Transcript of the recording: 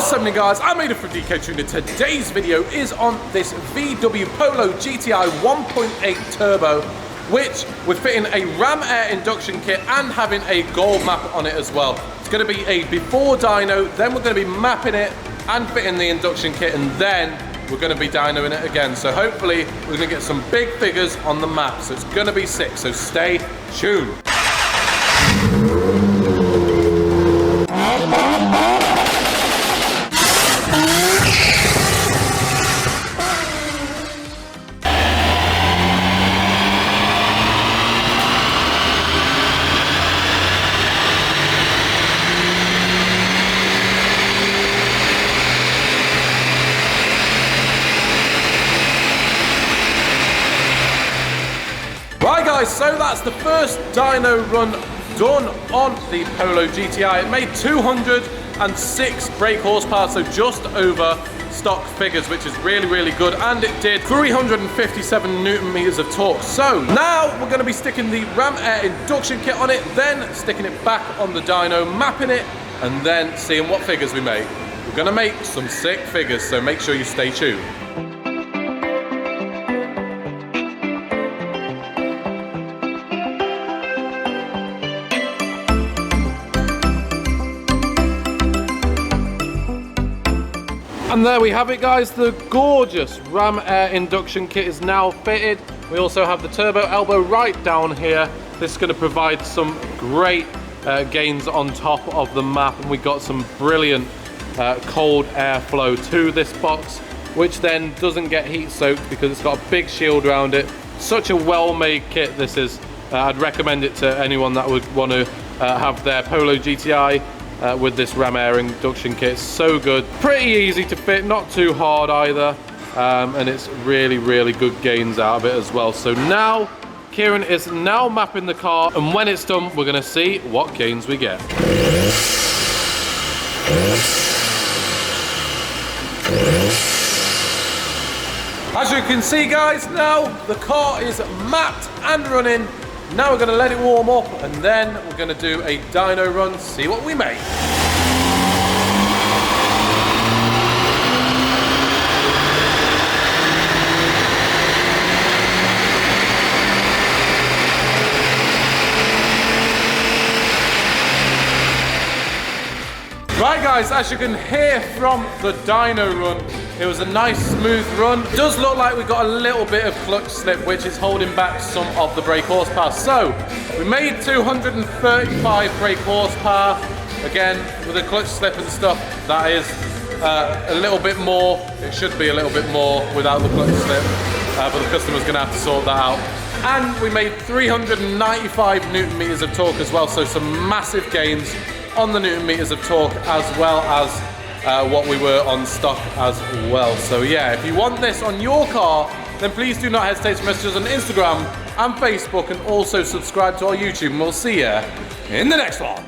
What's happening, guys? I'm Ada from DK Tuner. Today's video is on this VW Polo GTI 1.8 Turbo, which we're fitting a ram air induction kit and having a gold map on it as well. It's going to be a before dyno, then we're going to be mapping it and fitting the induction kit, and then we're going to be dynoing it again. So hopefully we're going to get some big figures on the map. So it's going to be sick, so stay tuned. Right guys, so that's the first dyno run done on the Polo GTI. It made 206 brake horsepower, so just over stock figures, which is really good, and it did 357 Newton meters of torque. So now we're going to be sticking the ram air induction kit on it, then sticking it back on the dyno, mapping it, and then seeing what figures we make. We're going to make some sick figures, so make sure you stay tuned. And there we have it, guys. The gorgeous ram air induction kit is now fitted. We also have the turbo elbow right down here. This is going to provide some great gains on top of the map, and we got some brilliant cold airflow to this box, which then doesn't get heat soaked because it's got a big shield around it. Such a well-made kit this is. I'd recommend it to anyone that would want to have their Polo GTI with this ram air induction kit. It's so good, pretty easy to fit, not too hard either, and it's really good gains out of it as well. So now Kieran is now mapping the car, and when it's done we're going to see what gains we get. As you can see, guys, now the car is mapped and running. Now we're going to let it warm up, and then we're going to do a dyno run, see what we make. Right guys, as you can hear from the dyno run, it was a nice smooth run. It does look like we got a little bit of clutch slip, which is holding back some of the brake horsepower. So we made 235 brake horsepower. Again, with the clutch slip and stuff, that is a little bit more. It should be a little bit more without the clutch slip, but the customer's gonna have to sort that out. And we made 395 Newton meters of torque as well, so some massive gains on the Newton meters of torque, as well as what we were on stock as well. So yeah, if you want this on your car, then please do not hesitate to message us on Instagram and Facebook, and also subscribe to our YouTube, and we'll see you in the next one.